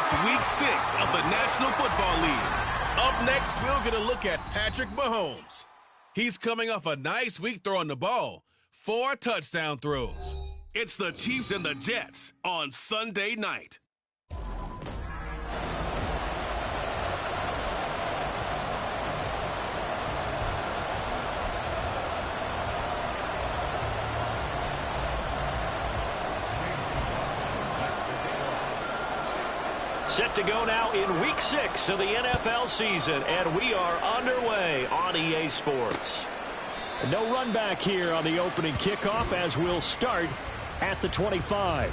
It's Week 6 of the National Football League. Up next, we'll get a look at Patrick Mahomes. He's coming off a nice week throwing the ball. 4 touchdown throws. It's the Chiefs and the Jets on Sunday night. Set to go now in Week 6 of the NFL season, and we are underway on EA Sports. No run back here on the opening kickoff as we'll start at the 25.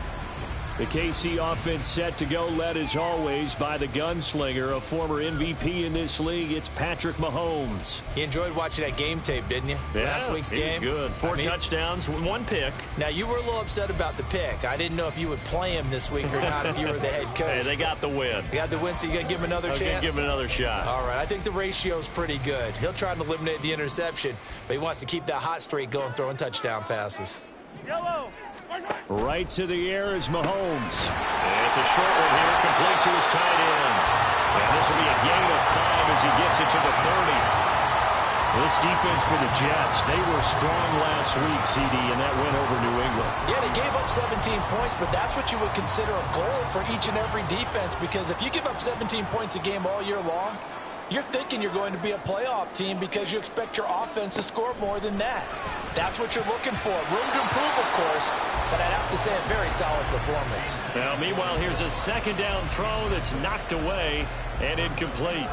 The KC offense set to go, led as always by the gunslinger, a former MVP in this league. It's Patrick Mahomes. You enjoyed watching that game tape, didn't you? Yeah, Last week's game. Good. 4 touchdowns, 1 pick. Now, you were a little upset about the pick. I didn't know if you would play him this week or not if you were the head coach. Hey, they got the win. They got the win, so you're going to give him another chance? I'm going to give him another shot. All right. I think the ratio's pretty good. He'll try and eliminate the interception, but he wants to keep that hot streak going, throwing touchdown passes. Right to the air is Mahomes. It's a short one here, complete to his tight end. And this will be a gain of 5 as he gets it to the 30. This defense for the Jets, they were strong last week, CD, and that went over New England. Yeah, they gave up 17 points, but that's what you would consider a goal for each and every defense, because if you give up 17 points a game all year long, you're thinking you're going to be a playoff team because you expect your offense to score more than that. That's what you're looking for. Room to improve, of course, but I'd have to say a very solid performance. Now, meanwhile, here's a second down throw that's knocked away and incomplete.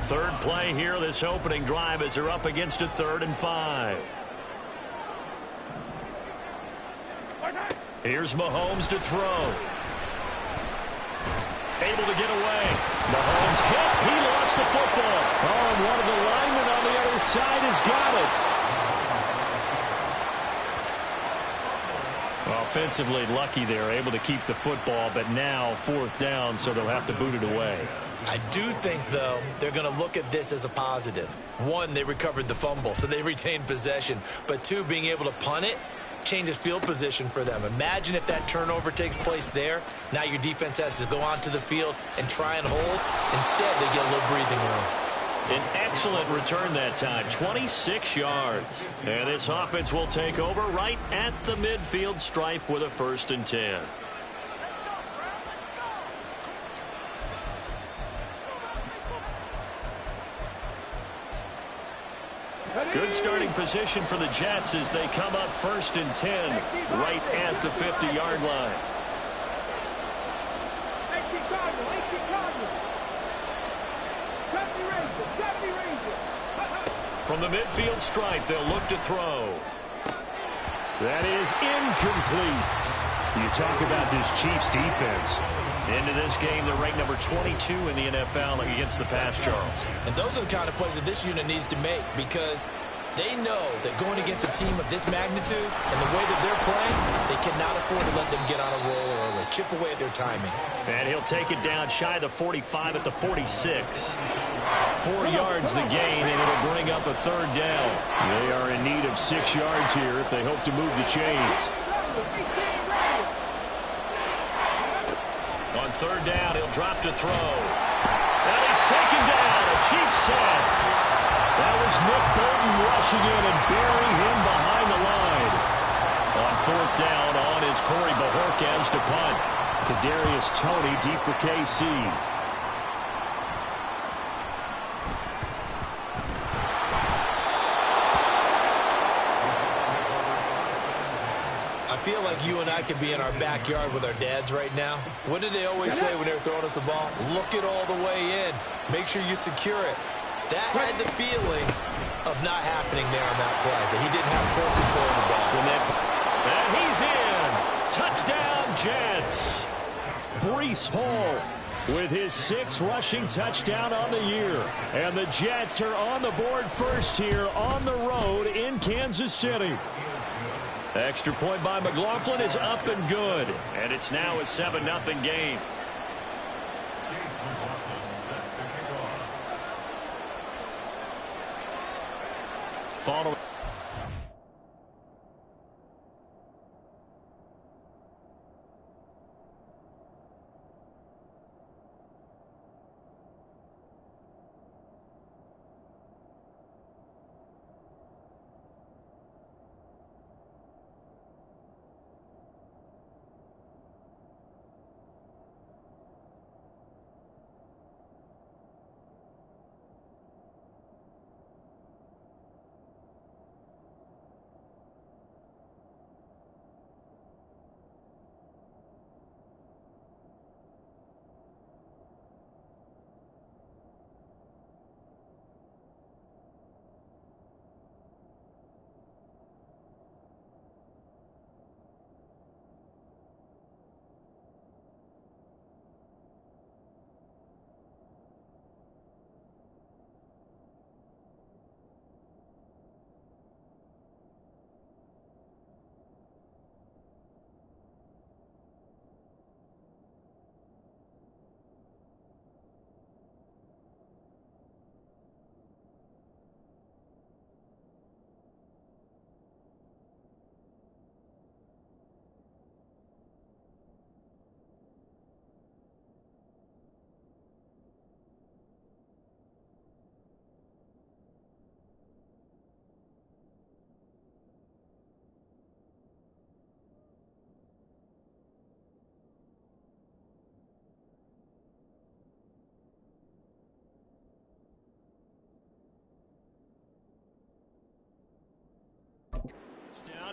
Third play here, this opening drive, as they're up against a 3rd and 5. Here's Mahomes to throw. Able to get away. Mahomes hit. He lost the football. Oh, and one of the linemen on the other side has got it. Offensively lucky they're able to keep the football, but now 4th down, so they'll have to boot it away. I do think, though, they're going to look at this as a positive. 1, they recovered the fumble, so they retained possession. But 2, being able to punt it changes field position for them. Imagine if that turnover takes place there. Now your defense has to go onto the field and try and hold. Instead, they get a little breathing room. An excellent return that time, 26 yards. And this offense will take over right at the midfield stripe with a 1st and 10. Good starting position for the Jets as they come up 1st and 10 right at the 50-yard line. From the midfield stripe, they'll look to throw. That is incomplete. You talk about this Chiefs defense. Into this game, they're ranked number 22 in the NFL against the pass, Charles. And those are the kind of plays that this unit needs to make, because they know that going against a team of this magnitude and the way that they're playing, they cannot afford to let them get on a roll or let chip away at their timing. And he'll take it down shy of the 45 at the 46. 4 yards the gain, and it'll bring up a 3rd down. They are in need of 6 yards here if they hope to move the chains. On 3rd down, he'll drop to throw. And he's taken down. A Chiefs sack. That was Nick Bolton rushing in and burying him behind the line. On 4th down, on is Corey Bojorquez to punt. Kadarius Toney deep for KC. I feel like you and I could be in our backyard with our dads right now. What did they always say when they were throwing us the ball? Look it all the way in. Make sure you secure it. That had the feeling of not happening there on that play, that he didn't have full control of the ball. And he's in. Touchdown, Jets. Breece Hall with his 6th rushing touchdown on the year. And the Jets are on the board first here on the road in Kansas City. Extra point by McLaughlin is up and good. And it's now a 7-0 game. Following.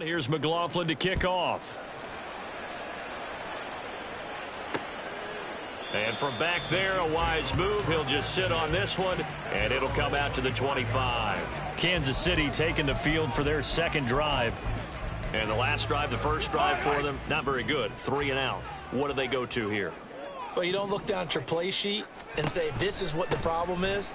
Here's McLaughlin to kick off. And from back there, a wise move. He'll just sit on this one, and it'll come out to the 25. Kansas City taking the field for their second drive. And the last drive, the first drive for them, not very good. 3 and out. What do they go to here? Well, you don't look down at your play sheet and say, this is what the problem is.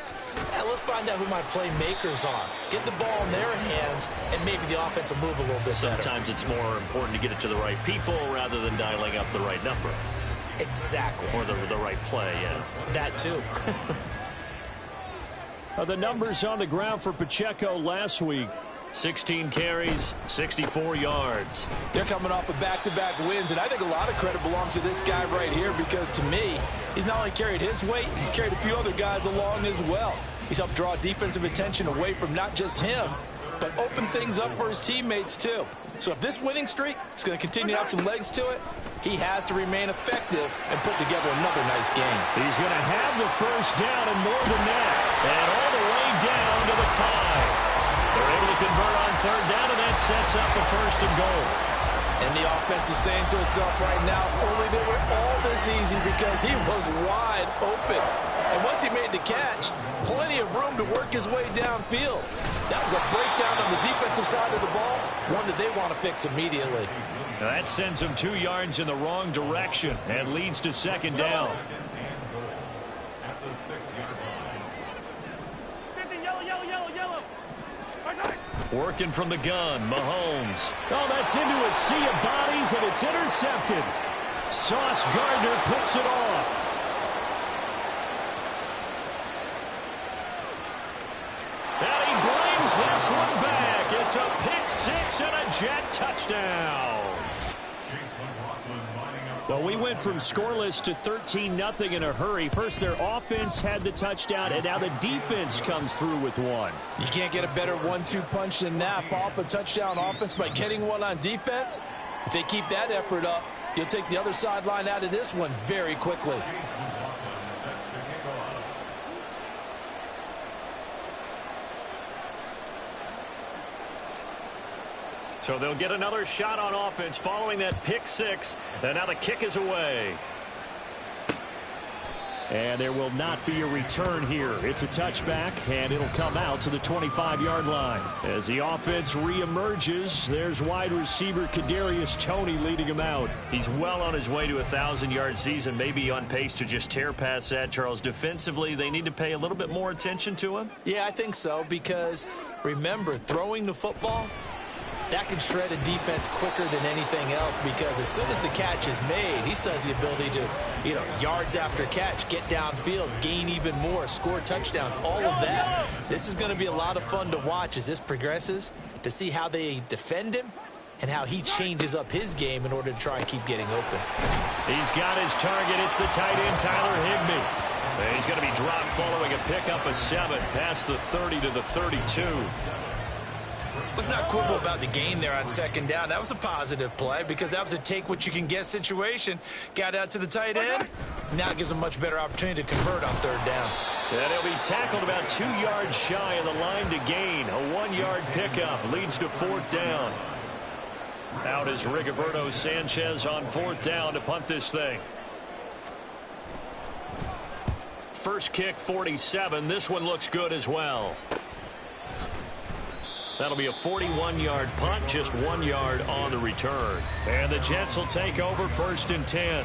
Let's find out who my playmakers are. Get the ball in their hands, and maybe the offense will move a little bit better. Sometimes it's more important to get it to the right people rather than dialing up the right number. Exactly. Or the right play, yeah. That too. The numbers on the ground for Pacheco last week. 16 carries, 64 yards. They're coming off of back-to-back wins, and I think a lot of credit belongs to this guy right here because, to me, he's not only carried his weight, he's carried a few other guys along as well. He's helped draw defensive attention away from not just him, but open things up for his teammates, too. So if this winning streak is going to continue to have some legs to it, he has to remain effective and put together another nice game. He's going to have the first down and more than that. And all the way down to the 5. They're able to convert on third down, and that sets up a first and goal. And the offense is saying to itself right now, only they were all this easy because he was wide open. And once he made the catch, plenty of room to work his way downfield. That was a breakdown on the defensive side of the ball, one that they want to fix immediately. Now that sends him 2 yards in the wrong direction and leads to second down. Working from the gun, Mahomes. Oh, that's into a sea of bodies, and it's intercepted. Sauce Gardner picks it off. And he brings this one back. It's a pick six and a Jet touchdown. Well, we went from scoreless to 13-0 in a hurry. First, their offense had the touchdown, and now the defense comes through with one. You can't get a better 1-2 punch than that. Pop a touchdown offense by getting one on defense. If they keep that effort up, you'll take the other sideline out of this one very quickly. So they'll get another shot on offense following that pick six. And now the kick is away. And there will not be a return here. It's a touchback, and it'll come out to the 25-yard line. As the offense reemerges, there's wide receiver Kadarius Toney leading him out. He's well on his way to a 1,000-yard season, maybe on pace to just tear past that. Charles, defensively, they need to pay a little bit more attention to him? Yeah, I think so, because remember, throwing the football, that can shred a defense quicker than anything else because as soon as the catch is made, he still has the ability to, yards after catch, get downfield, gain even more, score touchdowns, all of that. This is going to be a lot of fun to watch as this progresses, to see how they defend him and how he changes up his game in order to try and keep getting open. He's got his target. It's the tight end, Tyler Higbee. He's going to be dropped following a pickup of 7 past the 30 to the 32. Let's not quibble about the gain there on second down. That was a positive play because that was a take-what-you-can-get situation. Got out to the tight end. Now it gives them a much better opportunity to convert on third down. And he'll be tackled about 2 yards shy of the line to gain. A 1-yard pickup leads to fourth down. Out is Rigoberto Sanchez on fourth down to punt this thing. First kick, 47. This one looks good as well. That'll be a 41-yard punt, just 1 yard on the return. And the Jets will take over first and 10.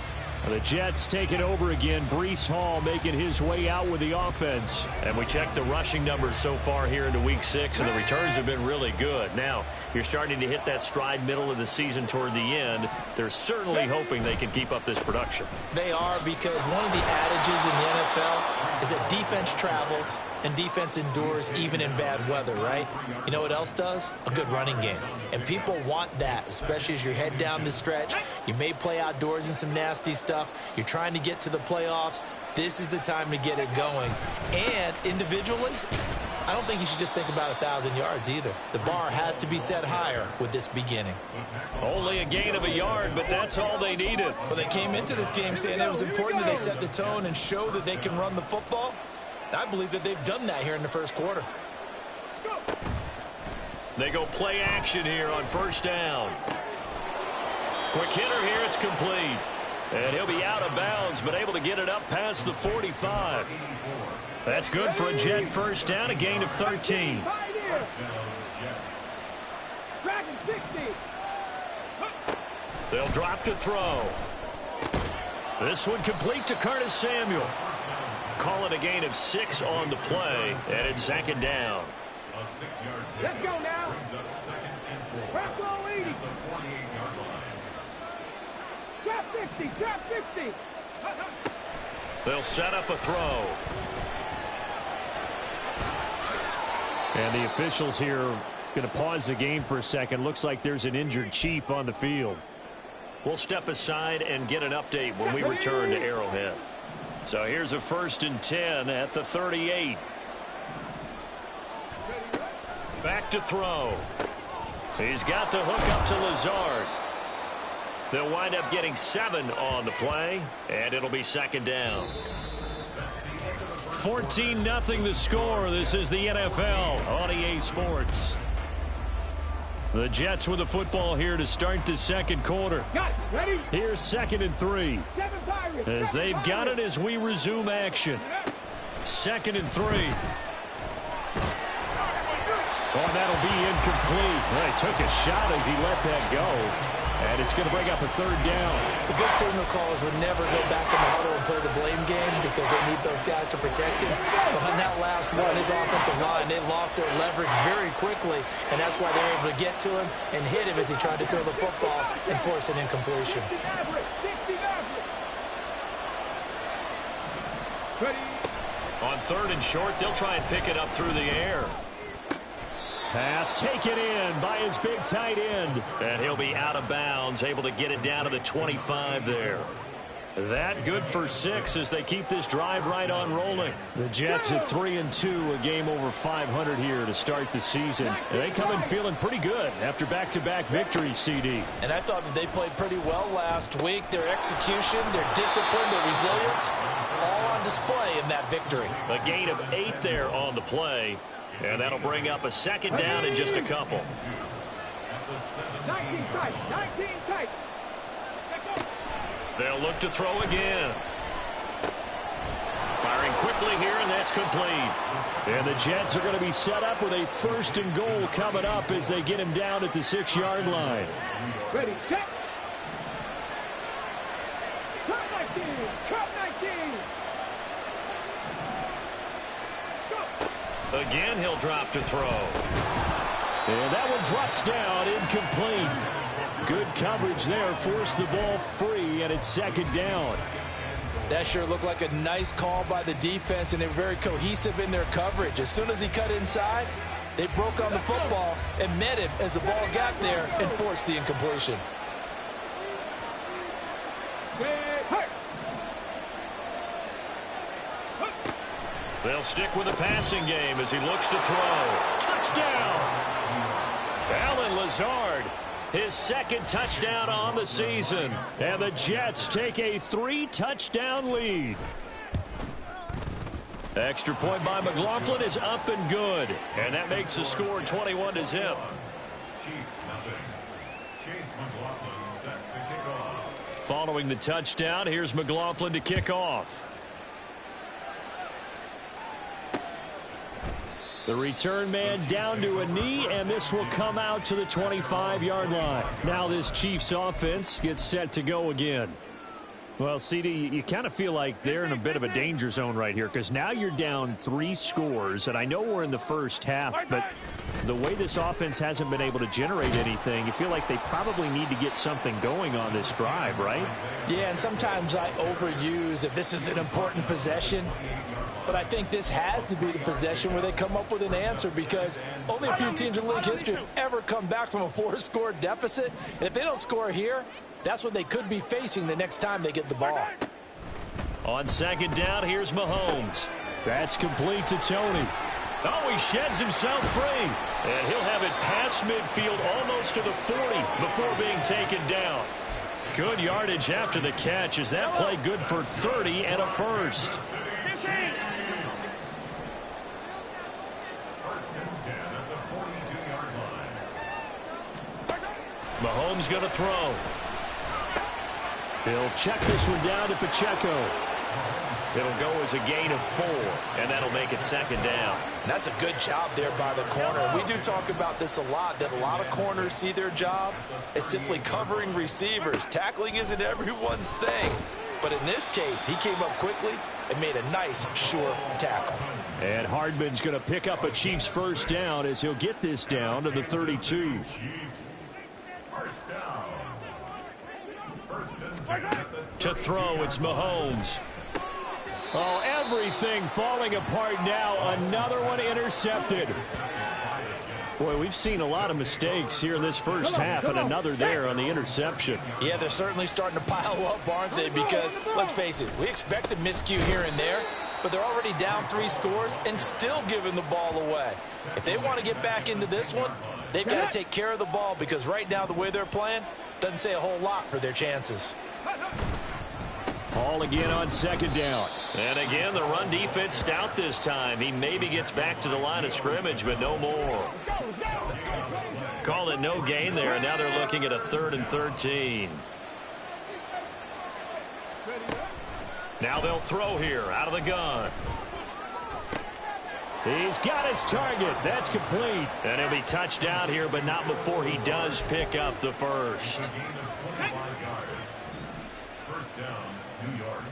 The Jets take it over again. Breece Hall making his way out with the offense. And we checked the rushing numbers so far here into week 6, and the returns have been really good. Now, you're starting to hit that stride middle of the season toward the end. They're certainly hoping they can keep up this production. They are, because one of the adages in the NFL is that defense travels and defense endures even in bad weather, right? You know what else does? A good running game. And people want that, especially as you head down the stretch. You may play outdoors in some nasty stuff. You're trying to get to the playoffs. This is the time to get it going. And individually, I don't think you should just think about 1,000 yards either. The bar has to be set higher with this beginning. Only a gain of a yard, but that's all they needed. Well, they came into this game saying it was important that they set the tone and show that they can run the football. I believe that they've done that here in the first quarter. They go play action here on first down. Quick hitter here. It's complete. And he'll be out of bounds, but able to get it up past the 45. That's good for a Jet first down, a gain of 13. They'll drop to throw. This one complete to Curtis Samuel. Call it a gain of 6 on the play, and it's second down. A 6-yard pick. Let's go now. Brings up 2nd and 4. Drop low 80. The 48-yard line. Drop 50. Drop 50. They'll set up a throw. And the officials here going to pause the game for a second. Looks like there's an injured Chief on the field. We'll step aside and get an update when we return to Arrowhead. So here's a 1st and 10 at the 38. Back to throw. He's got the hook up to Lazard. They'll wind up getting 7 on the play, and it'll be second down. 14-0 the score. This is the NFL on EA Sports. The Jets with the football here to start the second quarter. Ready? Here's 2nd and 3. Pirates. As they've got it as we resume action. 2nd and 3. Oh, and that'll be incomplete. Well, he took a shot as he let that go. And it's going to bring up a 3rd down. The good signal callers would never go back in the huddle and play the blame game because they need those guys to protect him. But on that last one, his offensive line, they lost their leverage very quickly, and that's why they were able to get to him and hit him as he tried to throw the football and force an incompletion. On 3rd and short, they'll try and pick it up through the air. Pass taken in by his big tight end. And he'll be out of bounds, able to get it down to the 25 there. That good for 6 as they keep this drive right on rolling. The Jets at 3-2, a game over 500 here to start the season. They come in feeling pretty good after back-to-back victories, CD. And I thought that they played pretty well last week. Their execution, their discipline, their resilience, all on display in that victory. A gain of 8 there on the play. And that'll bring up a second down in just a couple. 19 tight. 19 tight. They'll look to throw again. Firing quickly here, and that's complete. And the Jets are going to be set up with a 1st and goal coming up as they get him down at the 6-yard line. Ready, set. Cut 19. Cut 19. Again, he'll drop to throw. And that one drops down, incomplete. Good coverage there, forced the ball free, and it's second down. That sure looked like a nice call by the defense, and they're very cohesive in their coverage. As soon as he cut inside, they broke on the football and met him as the ball got there and forced the incompletion. They'll stick with the passing game as he looks to throw. Touchdown! Allen Lazard, his 2nd touchdown on the season. And the Jets take a 3-touchdown lead. Extra point by McLaughlin is up and good. And that makes the score 21-0. Chiefs nothing. Chase McLaughlin set to kick off. Following the touchdown, here's McLaughlin to kick off. The return man down to a knee, and this will come out to the 25-yard line. Now this Chiefs offense gets set to go again. Well, CD, you kind of feel like they're in a bit of a danger zone right here because now you're down 3 scores, and I know we're in the first half, but the way this offense hasn't been able to generate anything, you feel like they probably need to get something going on this drive, right? Yeah, and sometimes I overuse if this is an important possession. But I think this has to be the possession where they come up with an answer because only a few teams in league history have ever come back from a 4-score deficit. And if they don't score here, that's what they could be facing the next time they get the ball. On second down, here's Mahomes. That's complete to Tony. Oh, he sheds himself free. And he'll have it past midfield almost to the 40 before being taken down. Good yardage after the catch. Is that play good for 30 and a first? First and 10 at the 42-yard line. Mahomes going to throw. He'll check this one down to Pacheco. It'll go as a gain of 4, and that'll make it second down. And that's a good job there by the corner. We do talk about this a lot, that a lot of corners see their job as simply covering receivers. Tackling isn't everyone's thing. But in this case, he came up quickly and made a nice, sure tackle. And Hardman's going to pick up a Chiefs first down as he'll get this down to the 32. First down. First and 10 at the To throw, it's Mahomes. Oh, everything falling apart now. Another one intercepted. Boy, we've seen a lot of mistakes here in this first half, and another there on the interception. Yeah, they're certainly starting to pile up, aren't they? Because, let's face it, we expect a miscue here and there, but they're already down 3 scores and still giving the ball away. If they want to get back into this one, they've got to take care of the ball, because right now the way they're playing doesn't say a whole lot for their chances. Hall again on second down. And again, the run defense stout this time. He maybe gets back to the line of scrimmage, but no more. Call it no gain there, and now they're looking at a 3rd and 13. Now they'll throw here out of the gun. He's got his target. That's complete. And he'll be touched out here, but not before he does pick up the first. First down, New York.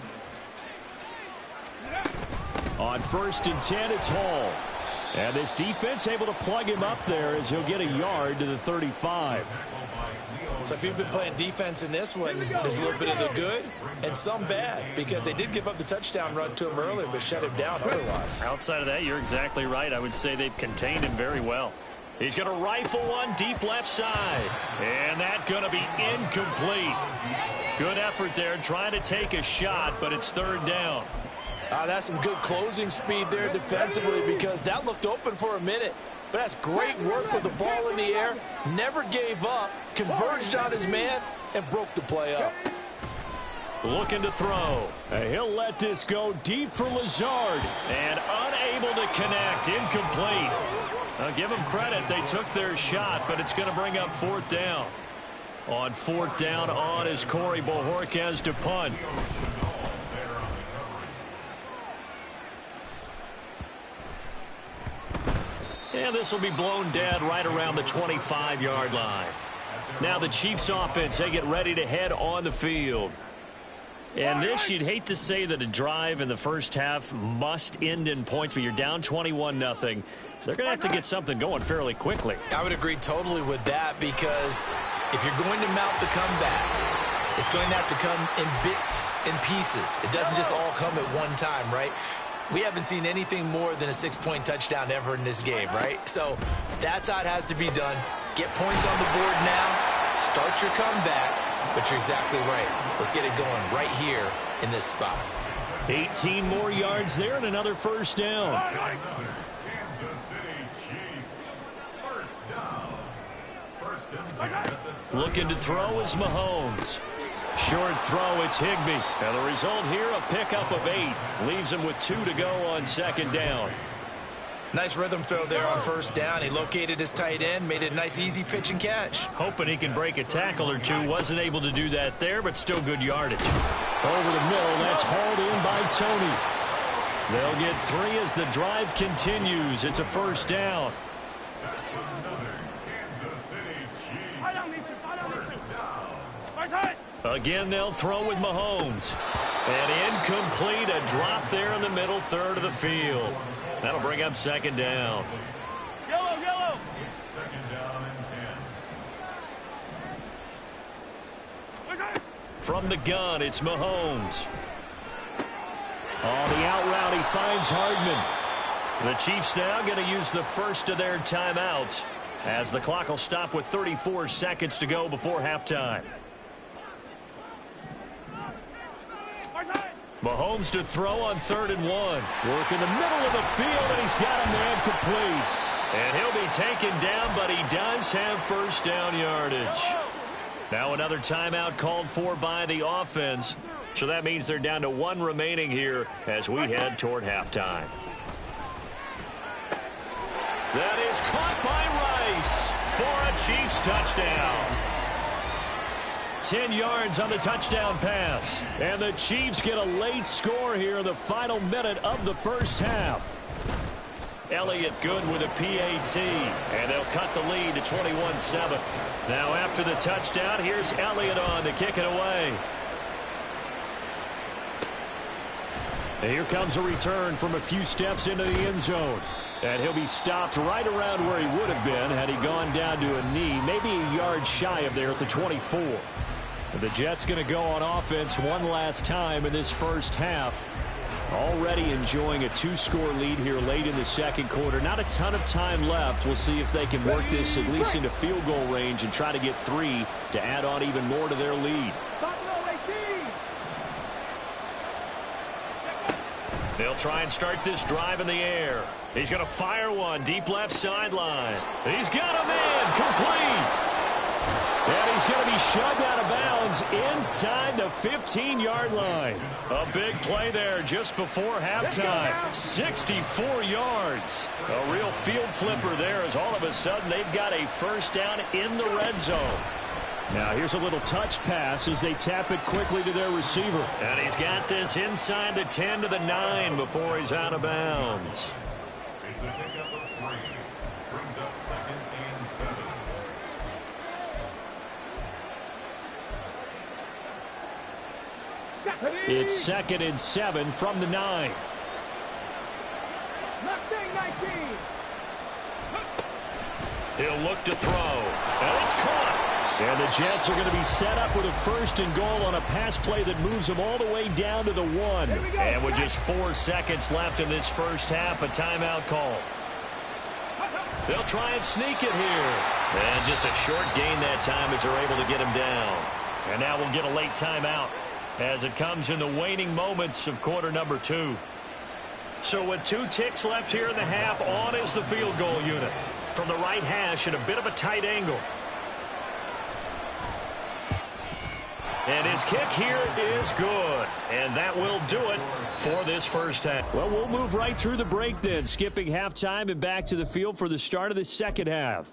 On 1st and 10, it's Hall. And this defense able to plug him up there as he'll get a yard to the 35. So if you've been playing defense in this one, there's a little bit of the good and some bad, because they did give up the touchdown run to him earlier, but shut him down otherwise. Outside of that, you're exactly right. I would say they've contained him very well. He's going to rifle one deep left side. And that's going to be incomplete. Good effort there trying to take a shot, but it's 3rd down. That's some good closing speed there defensively, because that looked open for a minute. But that's great work with the ball in the air. Never gave up, converged on his man, and broke the play up. Looking to throw. He'll let this go deep for Lazard. And unable to connect. Incomplete. I'll give them credit. They took their shot, but it's going to bring up 4th down. On 4th down on is Corey Bojorquez to punt. And this will be blown dead right around the 25-yard line. Now the Chiefs offense, they get ready to head on the field. And this, you'd hate to say that a drive in the first half must end in points, but you're down 21-0. They're going to have to get something going fairly quickly. I would agree totally with that, because if you're going to mount the comeback, it's going to have to come in bits and pieces. It doesn't just all come at one time, right? We haven't seen anything more than a 6-point touchdown ever in this game, right? So that's how it has to be done. Get points on the board now. Start your comeback. But you're exactly right. Let's get it going right here in this spot. 18 more yards there and another first down. Kansas City Chiefs. First down. First and 10. Looking to throw is Mahomes. Short throw, it's Higbee. And the result here, a pickup of 8. Leaves him with 2 to go on second down. Nice rhythm throw there on first down. He located his tight end, made it a nice easy pitch and catch. Hoping he can break a tackle or two. Wasn't able to do that there, but still good yardage. Over the middle, that's hauled in by Tony. They'll get 3 as the drive continues. It's a first down. That's another Kansas City Chiefs. First down. Again, they'll throw with Mahomes. And incomplete, a drop there in the middle third of the field. That'll bring up second down. Yellow. It's second down and 10. From the gun, it's Mahomes. On the out route, he finds Hardman. The Chiefs now going to use the first of their timeouts, as the clock will stop with 34 seconds to go before halftime. Mahomes to throw on 3rd and 1. Work in the middle of the field, and he's got a man complete. And he'll be taken down, but he does have first down yardage. Now another timeout called for by the offense. So that means they're down to 1 remaining here as we head toward halftime. That is caught by Rice for a Chiefs touchdown. 10 yards on the touchdown pass. And the Chiefs get a late score here in the final minute of the first half. Elliott good with a PAT. And they'll cut the lead to 21-7. Now after the touchdown, here's Elliott on to kick it away. And here comes a return from a few steps into the end zone. And he'll be stopped right around where he would have been had he gone down to a knee, maybe a yard shy of there at the 24. And the Jets going to go on offense one last time in this first half. Already enjoying a 2-score lead here late in the second quarter. Not a ton of time left. We'll see if they can work this at least into field goal range and try to get 3 to add on even more to their lead. They'll try and start this drive in the air. He's going to fire one deep left sideline. He's got a man complete. And he's going to be shoved out of bounds inside the 15-yard line. A big play there just before halftime. 64 yards. A real field flipper there as all of a sudden they've got a first down in the red zone. Now here's a little touch pass as they tap it quickly to their receiver. And he's got this inside the 10 to the 9 before he's out of bounds. It's a pickup of 3. Brings up 2nd and 7. It's 2nd and 7 from the 9. He'll look to throw. And it's caught. And the Jets are going to be set up with a 1st and goal on a pass play that moves them all the way down to the 1. And with just 4 seconds left in this first half, a timeout call. They'll try and sneak it here. And just a short gain that time as they're able to get him down. And now we'll get a late timeout as it comes in the waning moments of quarter number 2. So with 2 ticks left here in the half, on is the field goal unit. From the right hash at a bit of a tight angle. And his kick here is good. And that will do it for this first half. Well, we'll move right through the break then, skipping halftime and back to the field for the start of the second half.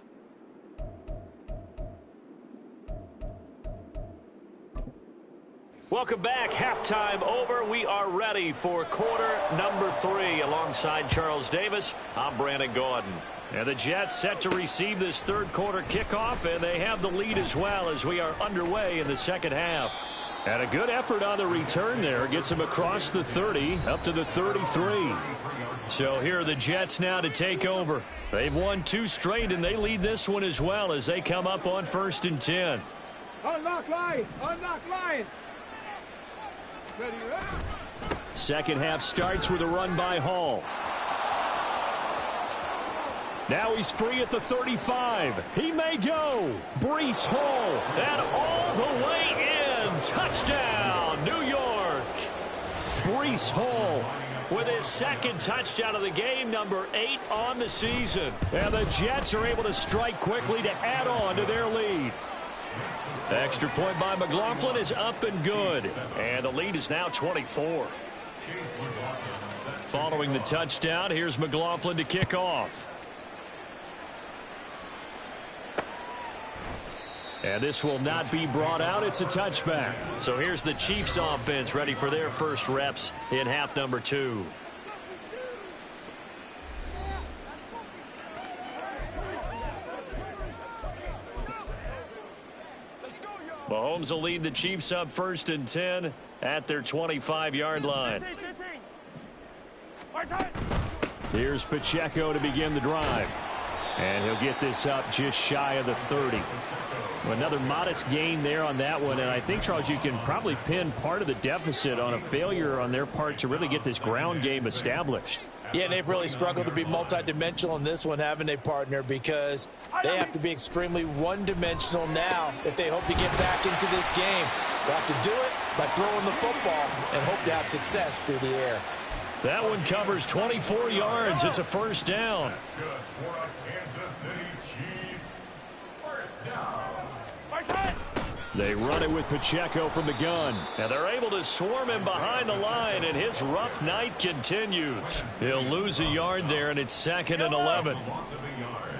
Welcome back. Halftime over. We are ready for quarter number 3. Alongside Charles Davis, I'm Brandon Gaudin. And the Jets set to receive this third quarter kickoff, and they have the lead as well as we are underway in the second half. And a good effort on the return there. Gets them across the 30, up to the 33. So here are the Jets now to take over. They've won 2 straight, and they lead this one as well as they come up on 1st and 10. Unlock line! Unlock line! Ready, Second half starts with a run by Hall. Now he's free at the 35. He may go. Breece Hall. And all the way in. Touchdown, New York. Breece Hall with his 2nd touchdown of the game, number 8 on the season. And the Jets are able to strike quickly to add on to their lead. Extra point by McLaughlin is up and good. And the lead is now 24. Following the touchdown, here's McLaughlin to kick off. And this will not be brought out. It's a touchback. So here's the Chiefs offense ready for their first reps in half number 2. Mahomes will lead the Chiefs up 1st and 10 at their 25-yard line. Here's Pacheco to begin the drive. And he'll get this up just shy of the 30. Another modest gain there on that one. And I think, Charles, you can probably pin part of the deficit on a failure on their part to really get this ground game established. Yeah, and they've really struggled to be multidimensional in this one, haven't they, partner? Because they have to be extremely one-dimensional now if they hope to get back into this game. They have to do it by throwing the football and hope to have success through the air. That one covers 24 yards. It's a first down. That's good for a Kansas City Chiefs. First down. They run it with Pacheco from the gun. And they're able to swarm him behind the line, and his rough night continues. He'll lose a yard there, and it's 2nd and 11. Loss of a yard.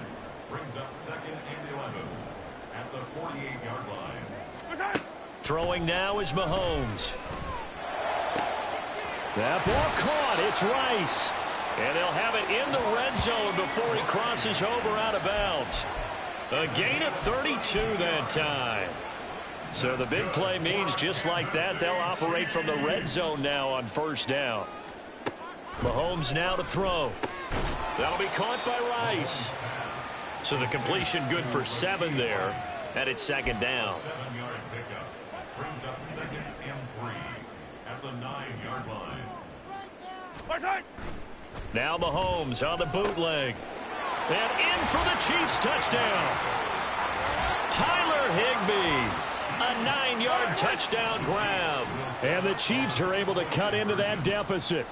Brings up 2nd and 11 at the 48-yard line. Throwing now is Mahomes. That ball caught. It's Rice. And they'll have it in the red zone before he crosses over out of bounds. A gain of 32 that time. So the big play means just like that, they'll operate from the red zone now on 1st down. Mahomes now to throw. That'll be caught by Rice. So the completion good for 7 there. And it's 2nd down. 7-yard pickup. Brings up 2nd and 3 at the 9-yard line. Now Mahomes on the bootleg. And in for the Chiefs touchdown. Tyler Higbee. A 9-yard touchdown grab. And the Chiefs are able to cut into that deficit.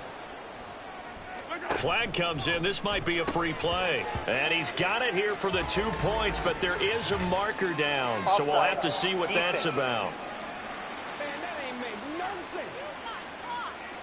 Flag comes in. This might be a free play. And he's got it here for the 2 points, but there is a marker down. So we'll have to see what that's about.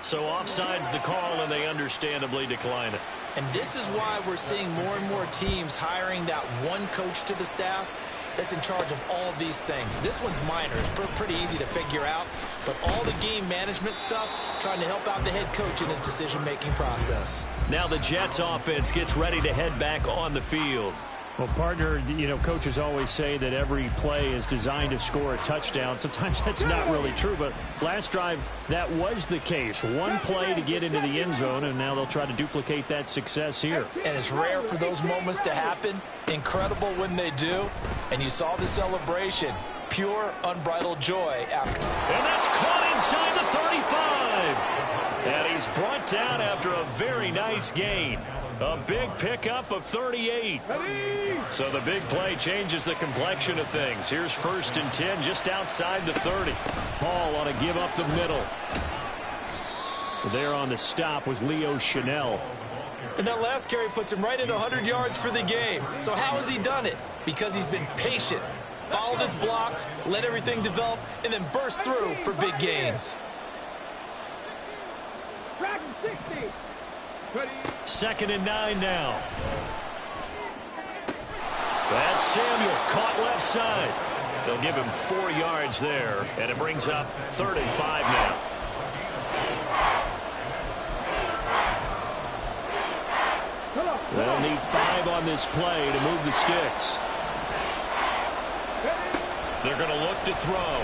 So offside's the call, and they understandably decline it. And this is why we're seeing more and more teams hiring that one coach to the staff that's in charge of all these things. This one's minor. It's pretty easy to figure out. But all the game management stuff, trying to help out the head coach in his decision-making process. Now the Jets offense gets ready to head back on the field. Well, partner, coaches always say that every play is designed to score a touchdown. Sometimes that's not really true, but last drive, that was the case. One play to get into the end zone, and now they'll try to duplicate that success here. And it's rare for those moments to happen. Incredible when they do. And you saw the celebration. Pure, unbridled joy after. And that's caught inside the 35. And he's brought down after a very nice gain. A big pickup of 38. So the big play changes the complexion of things. Here's 1st and 10 just outside the 30. Hall ought to give up the middle. There on the stop was Leo Chanel. And that last carry puts him right at 100 yards for the game. So how has he done it? Because he's been patient, followed his blocks, let everything develop, and then burst through for big gains. 2nd and 9 now. That's Samuel caught left side. They'll give him 4 yards there, and it brings up 3rd and 5 now. They'll need 5 on this play to move the sticks. They're going to look to throw.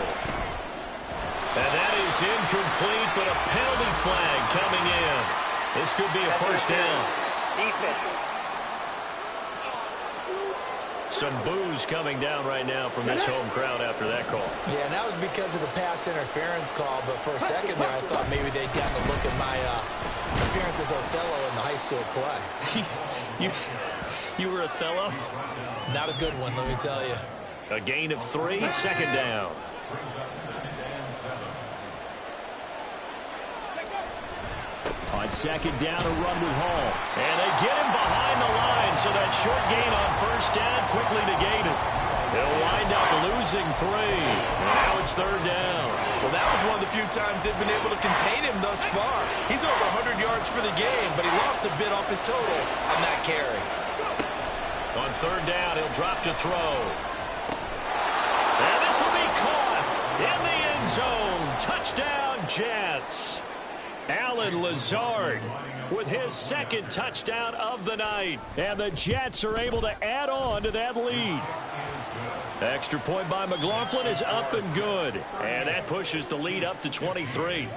And that is incomplete, but a penalty flag coming in. This could be a 1st down. Some boos coming down right now from this home crowd after that call. Yeah, and that was because of the pass interference call, but for a second there I thought maybe they'd gotten a look at my appearance as Othello in the high school play. You were Othello? Not a good one, let me tell you. A gain of 3, 2nd down. On 2nd down, a run with Hall. And they get him behind the line, so that short gain on 1st down quickly negated. They'll wind up losing 3. And now it's 3rd down. Well, that was one of the few times they've been able to contain him thus far. He's over 100 yards for the game, but he lost a bit off his total on that carry. On 3rd down, he'll drop to throw. And this will be caught in the end zone. Touchdown, Jets. Allen Lazard with his 2nd touchdown of the night. And the Jets are able to add on to that lead. Extra point by McLaughlin is up and good. And that pushes the lead up to 23.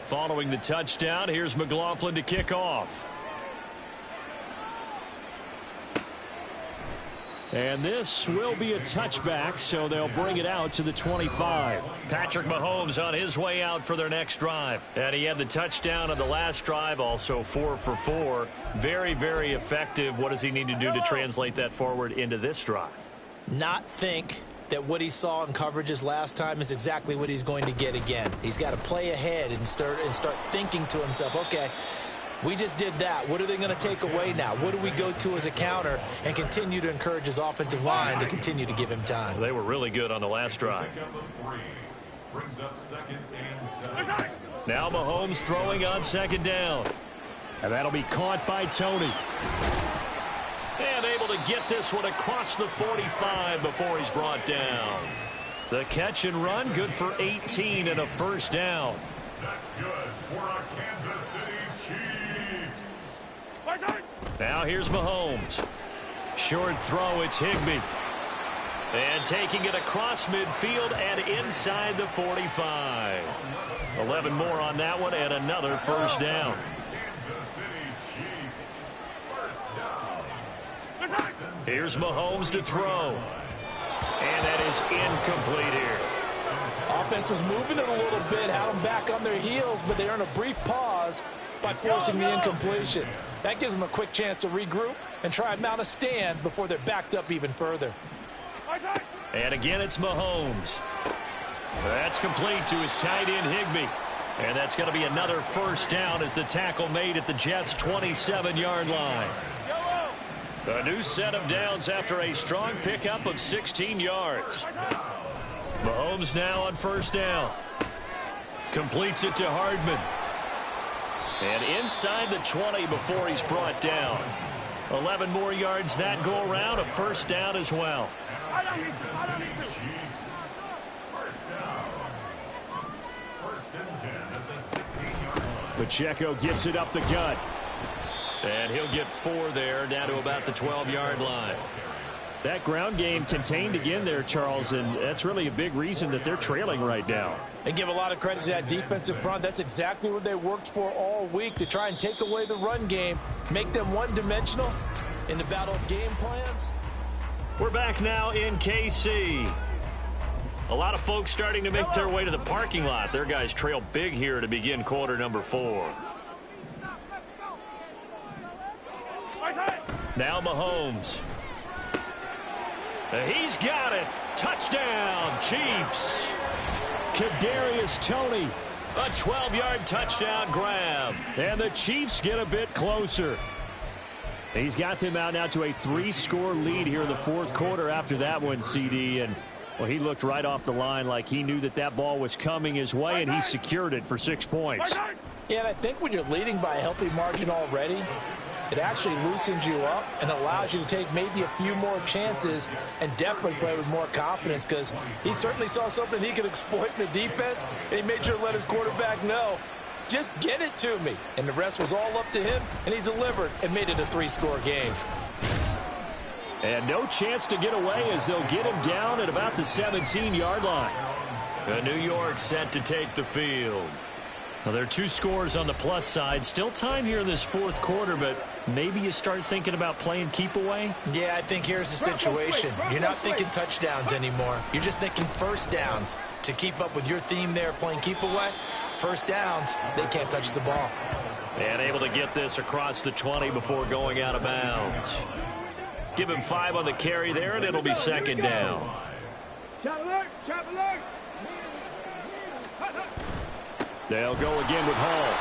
Following the touchdown, here's McLaughlin to kick off. And this will be a touchback, so they'll bring it out to the 25. Patrick Mahomes on his way out for their next drive. And he had the touchdown on the last drive, also 4 for 4. Very, very effective. What does he need to do to translate that forward into this drive? Not think that what he saw in coverages last time is exactly what he's going to get again. He's got to play ahead and start thinking to himself, okay, We just did that. What are they going to take away now? What do we go to as a counter and continue to encourage his offensive line to continue to give him time? They were really good on the last drive. Brings up 2nd and 7. Now Mahomes throwing on 2nd down. And that'll be caught by Tony. And able to get this one across the 45 before he's brought down. The catch and run, good for 18 and a first down. That's good for a Kansas City Chiefs. Now here's Mahomes. Short throw, it's Higbee. And taking it across midfield and inside the 45. 11 more on that one and another first down. Kansas City Chiefs. First down. Here's Mahomes to throw. And that is incomplete here. Offense was moving it a little bit, had them back on their heels, but they earned a brief pause by forcing the incompletion. That gives them a quick chance to regroup and try and mount a stand before they're backed up even further. And again, it's Mahomes. That's complete to his tight end, Higbee. And that's going to be another first down as the tackle made at the Jets' 27-yard line. A new set of downs after a strong pickup of 16 yards. Mahomes now on first down. Completes it to Hardman. And inside the 20 before he's brought down. 11 more yards that go around, a first down as well. Pacheco gets it up the gut. And he'll get 4 there, down to about the 12-yard line. That ground game contained again there, Charles, and that's really a big reason that they're trailing right now. And give a lot of credit to that defensive front. That's exactly what they worked for all week, to try and take away the run game, make them one-dimensional in the battle of game plans. We're back now in KC. A lot of folks starting to make their way to the parking lot. Their guys trail big here to begin quarter number 4. Now Mahomes. He's got it. Touchdown, Chiefs. Kadarius Toney. A 12-yard touchdown grab. And the Chiefs get a bit closer. He's got them out now to a 3-score lead here in the fourth quarter after that one, CD. And, well, he looked right off the line like he knew that that ball was coming his way, and he secured it for 6 points. Yeah, and I think when you're leading by a healthy margin already, it actually loosens you up and allows you to take maybe a few more chances and definitely play with more confidence, because he certainly saw something he could exploit in the defense, and he made sure to let his quarterback know, just get it to me. And the rest was all up to him, and he delivered and made it a 3-score game. And no chance to get away as they'll get him down at about the 17-yard line. New York set to take the field. Well, there are 2 scores on the plus side. Still time here in this fourth quarter, but maybe you start thinking about playing keep away? Yeah, I think here's the situation. You're not thinking touchdowns anymore. You're just thinking first downs. To keep up with your theme there, playing keep away, first downs, they can't touch the ball. And able to get this across the 20 before going out of bounds. Give him 5 on the carry there, and it'll be second down. Chop alert! Chop alert! They'll go again with Hall.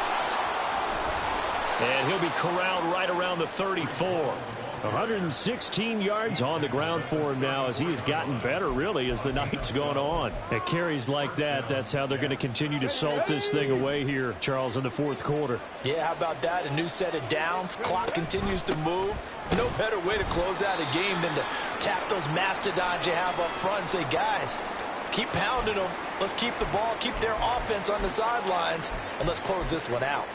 And he'll be corralled right around the 34. 116 yards on the ground for him now as he has gotten better, really, as the night's gone on. At carries like that, that's how they're going to continue to salt this thing away here, Charles, in the fourth quarter. Yeah, how about that? A new set of downs. Clock continues to move. No better way to close out a game than to tap those mastodons you have up front and say, guys, keep pounding them. Let's keep the ball, keep their offense on the sidelines, and let's close this one out.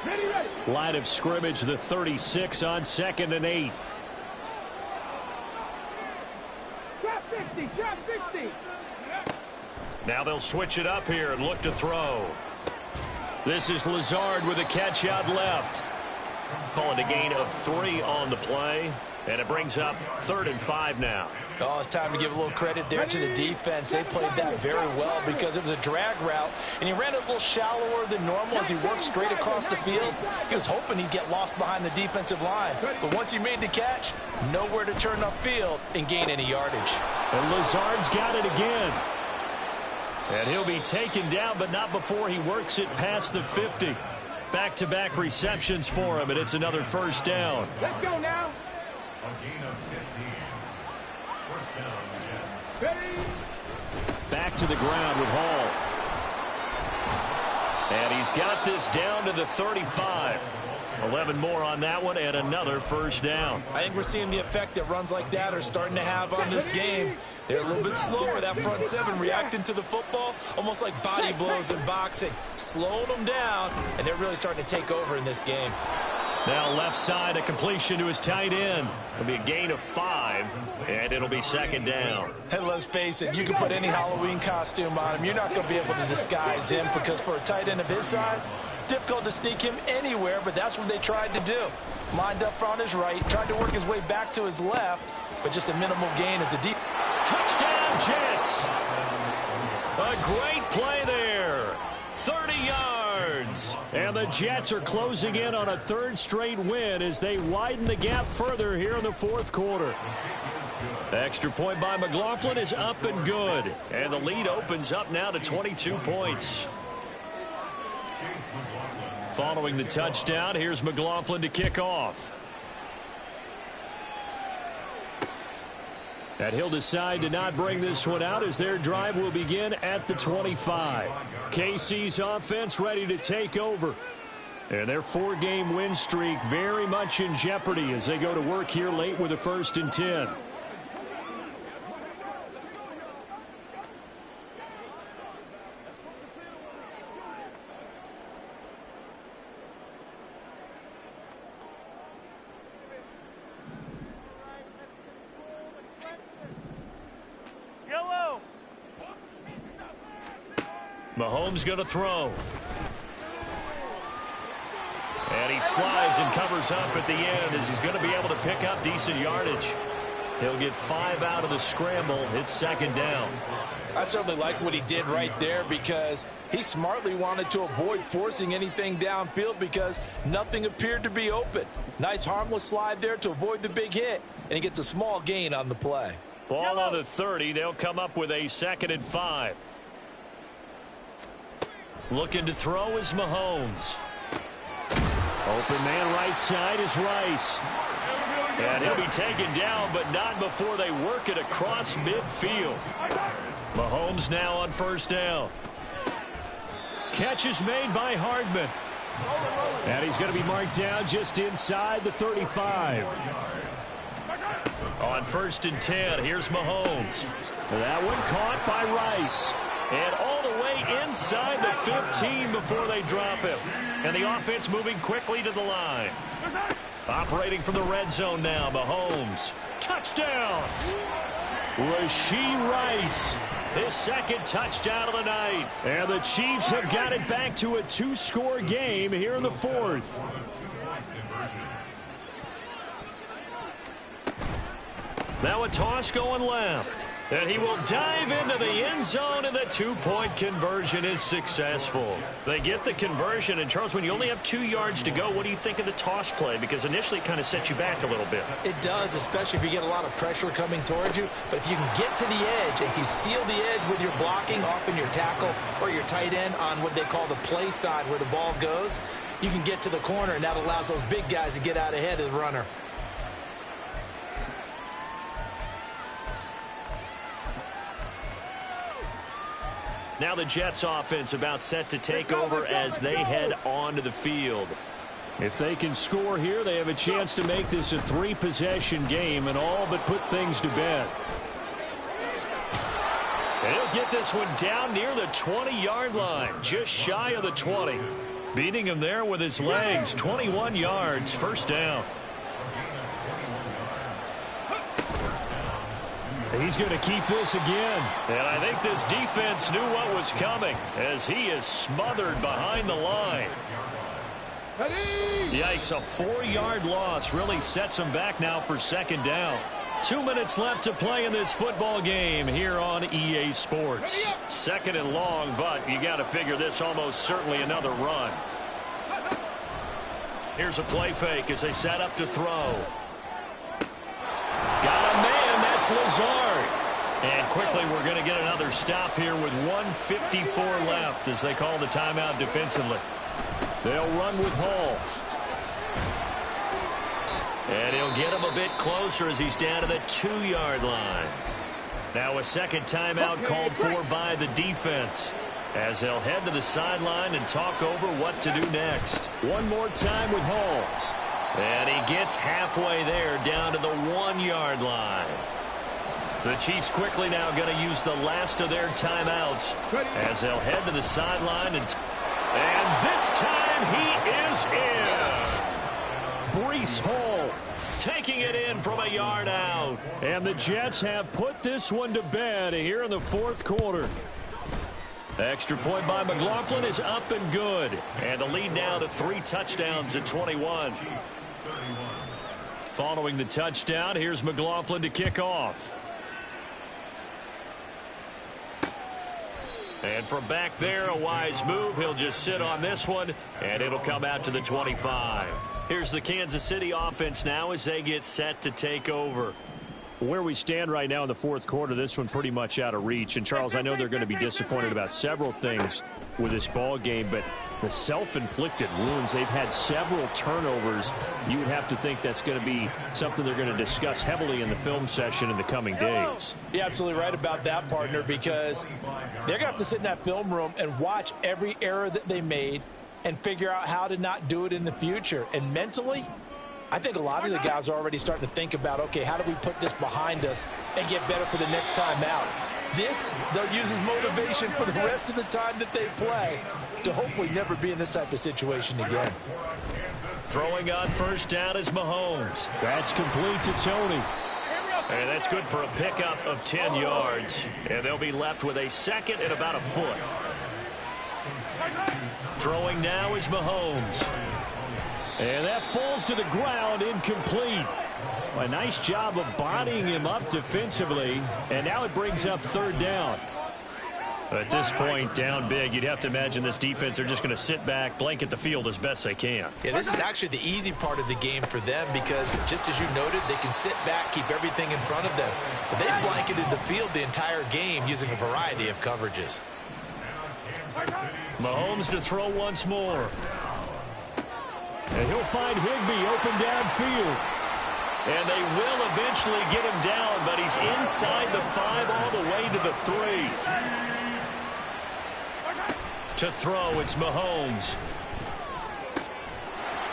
Ready, ready. Line of scrimmage, the 36 on 2nd and 8. Drop 60, drop 60. Now they'll switch it up here and look to throw. This is Lazard with a catch out left. Calling a gain of 3 on the play. And it brings up 3rd and 5 now. Oh, it's time to give a little credit there to the defense. They played that very well because it was a drag route, and he ran it a little shallower than normal as he worked straight across the field. He was hoping he'd get lost behind the defensive line. But once he made the catch, nowhere to turn upfield and gain any yardage. And Lazard's got it again. And he'll be taken down, but not before he works it past the 50. Back-to-back receptions for him, and it's another first down. Let's go now. A gain of 15. First down, Jets. Ready? Back to the ground with Hall. And he's got this down to the 35. 11 more on that one, and another first down. I think we're seeing the effect that runs like that are starting to have on this game. They're a little bit slower, that front seven, reacting to the football, almost like body blows in boxing, slowing them down, and they're really starting to take over in this game. Now left side, a completion to his tight end. It'll be a gain of 5, and it'll be second down. And let's face it, you can put any Halloween costume on him. You're not going to be able to disguise him because for a tight end of his size, difficult to sneak him anywhere, but that's what they tried to do. Lined up on his right, tried to work his way back to his left, but just a minimal gain as a deep. Touchdown, Jets! A great play there. 30 yards. And the Jets are closing in on a third straight win as they widen the gap further here in the fourth quarter. Extra point by McLaughlin is up and good. And the lead opens up now to 22 points. Following the touchdown, here's McLaughlin to kick off. And he'll decide to not bring this one out as their drive will begin at the 25. KC's offense ready to take over. And their 4-game win streak very much in jeopardy as they go to work here late with a 1st and 10. Mahomes going to throw. And he slides and covers up at the end as he's going to be able to pick up decent yardage. He'll get 5 out of the scramble. It's second down. I certainly like what he did right there because he smartly wanted to avoid forcing anything downfield because nothing appeared to be open. Nice harmless slide there to avoid the big hit, and he gets a small gain on the play. Ball on the 30. They'll come up with a 2nd and 5. Looking to throw is Mahomes. Open man right side is Rice. And he'll be taken down, but not before they work it across midfield. Mahomes now on first down. Catch is made by Hardman. And he's going to be marked down just inside the 35. On 1st and 10, here's Mahomes. That one caught by Rice. And all the way inside the 15 before they drop him. And the offense moving quickly to the line. Operating from the red zone now, Mahomes. Touchdown! Rashee Rice. His 2nd touchdown of the night. And the Chiefs have got it back to a 2-score game here in the 4th. Now a toss going left. And he will dive into the end zone, and the 2-point conversion is successful. They get the conversion, and Charles, when you only have 2 yards to go, what do you think of the toss play? Because initially it kind of sets you back a little bit. It does, especially if you get a lot of pressure coming towards you. But if you can get to the edge, if you seal the edge with your blocking, often your tackle or your tight end on what they call the play side where the ball goes, you can get to the corner, and that allows those big guys to get out ahead of the runner. Now the Jets offense about set to take over as they head onto the field. If they can score here, they have a chance to make this a 3-possession game and all but put things to bed. And he'll get this one down near the 20-yard line, just shy of the 20. Beating him there with his legs, 21 yards, first down. He's going to keep this again. And I think this defense knew what was coming as he is smothered behind the line. Yikes, a 4-yard loss really sets him back now for second down. 2 minutes left to play in this football game here on EA Sports. Second and long, but you got to figure this almost certainly another run. Here's a play fake as they set up to throw. Got a man, that's Lazard. And quickly we're going to get another stop here with 1:54 left as they call the timeout defensively. They'll run with Hall. And he'll get him a bit closer as he's down to the 2-yard line. Now a second timeout called for by the defense, as they'll head to the sideline and talk over what to do next. One more time with Hall. And he gets halfway there, down to the 1-yard line. The Chiefs quickly now going to use the last of their timeouts as they'll head to the sideline. And this time he is in. Breece Hall taking it in from a yard out. And the Jets have put this one to bed here in the fourth quarter. The extra point by McLaughlin is up and good. And the lead now to 3 touchdowns at 21. Following the touchdown, here's McLaughlin to kick off. And from back there, a wise move. He'll just sit on this one, and it'll come out to the 25. Here's the Kansas City offense now as they get set to take over. Where we stand right now in the fourth quarter, this one pretty much out of reach. And, Charles, I know they're going to be disappointed about several things with this ball game, but the self-inflicted wounds, they've had several turnovers. You would have to think that's going to be something they're going to discuss heavily in the film session in the coming days. You're absolutely right about that, partner, because they're going to have to sit in that film room and watch every error that they made and figure out how to not do it in the future. And mentally, I think a lot of the guys are already starting to think about, okay, how do we put this behind us and get better for the next time out? This, they'll use as motivation for the rest of the time that they play to hopefully never be in this type of situation again. Throwing on first down is Mahomes. That's complete to Tony. And that's good for a pickup of 10 yards. And they'll be left with a second and about a foot. Throwing now is Mahomes. And that falls to the ground, incomplete. A nice job of bodying him up defensively. And now it brings up third down. At this point, down big, you'd have to imagine this defense are just going to sit back, blanket the field as best they can. Yeah, this is actually the easy part of the game for them because, just as you noted, they can sit back, keep everything in front of them. But they've blanketed the field the entire game using a variety of coverages. Mahomes to throw once more. And he'll find Higbee open downfield. And they will eventually get him down, but he's inside the 5 all the way to the 3. To throw, it's Mahomes.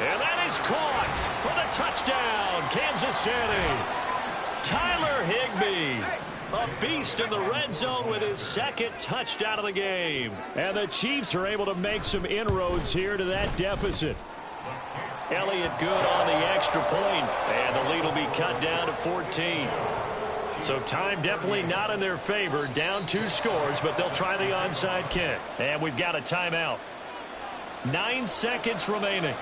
And that is caught for the touchdown, Kansas City. Tyler Higbee, a beast in the red zone with his second touchdown of the game. And the Chiefs are able to make some inroads here to that deficit. Elliott good on the extra point, and the lead will be cut down to 14. So time definitely not in their favor. Down 2 scores, but they'll try the onside kick. And we've got a timeout. 9 seconds remaining.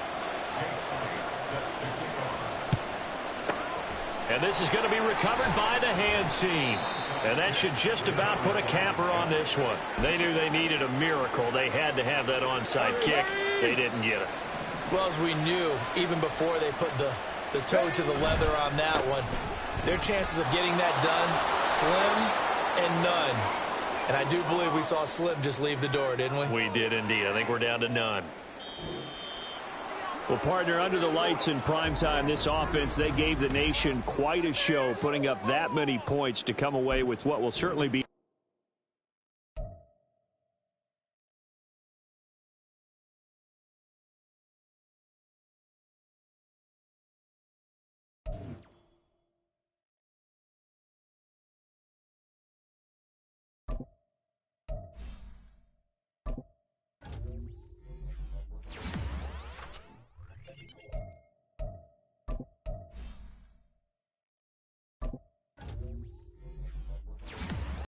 And this is going to be recovered by the hands team. And that should just about put a capper on this one. They knew they needed a miracle. They had to have that onside kick. They didn't get it. Well, as we knew, even before they put the toe to the leather on that one, their chances of getting that done, slim and none. And I do believe we saw Slim just leave the door, didn't we? We did indeed. I think we're down to none. Well, partner, under the lights in primetime, this offense, they gave the nation quite a show, putting up that many points to come away with what will certainly be